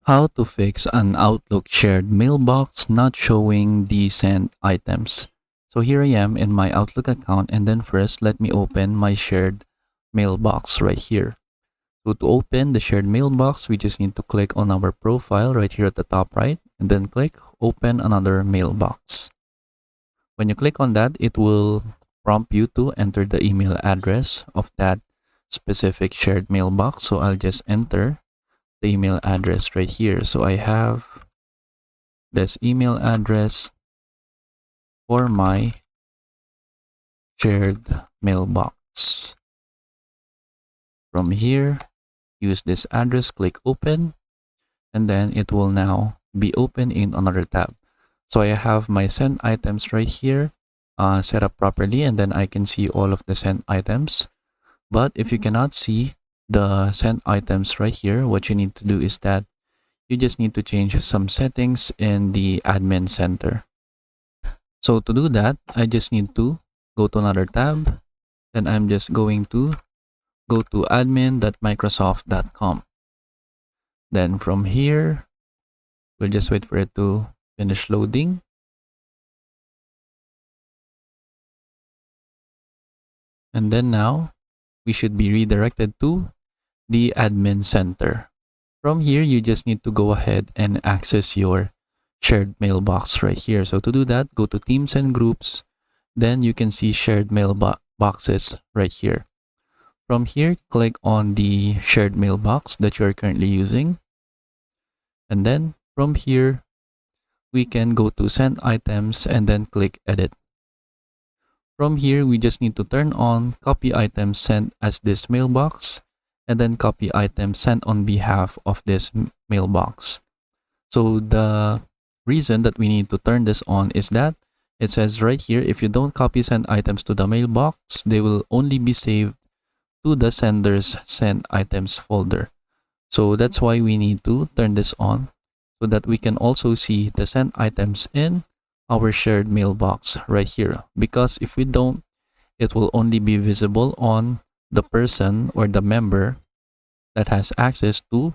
How to fix an Outlook shared mailbox not showing the sent items. So here I am in my Outlook account, and then first let me open my shared mailbox right here. So to open the shared mailbox, we just need to click on our profile right here at the top right, and then click open another mailbox. When you click on that, it will prompt you to enter the email address of that specific shared mailbox. So I'll just enter the email address right here. So I have this email address for my shared mailbox. From here, use this address, click open, and then it will now be open in another tab. So I have my sent items right here set up properly, and then I can see all of the sent items. But if you cannot see the sent items right here, what you need to do is that you just need to change some settings in the admin center. So to do that, I just need to go to another tab, and I'm just going to go to admin.microsoft.com. Then from here, we'll just wait for it to finish loading. And then now, we should be redirected to the admin center. From here, you just need to go ahead and access your shared mailbox right here. So to do that, go to Teams and Groups. Then you can see shared mailboxes right here. From here, click on the shared mailbox that you are currently using. And then from here, we can go to Send Items and then click Edit. From here, we just need to turn on Copy Items Sent as this mailbox, and then Copy Items Sent on behalf of this mailbox. So the reason that we need to turn this on is that it says right here, if you don't copy send items to the mailbox, they will only be saved to the sender's sent items folder. So that's why we need to turn this on, so that we can also see the sent items in our shared mailbox right here. Because if we don't, it will only be visible on the person or the member that has access to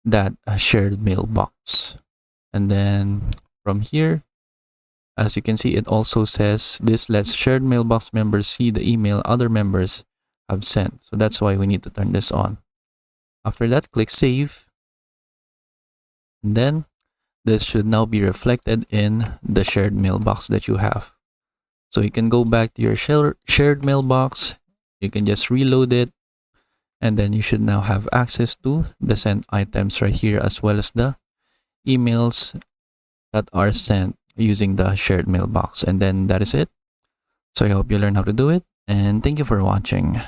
that shared mailbox. And then from here, as you can see, it also says this lets shared mailbox members see the email other members have sent. So that's why we need to turn this on. After that, click Save. And then this should now be reflected in the shared mailbox that you have. So you can go back to your shared mailbox. You can just reload it. And then you should now have access to the sent items right here, as well as the emails that are sent using the shared mailbox. And then that is it. So I hope you learned how to do it, and thank you for watching.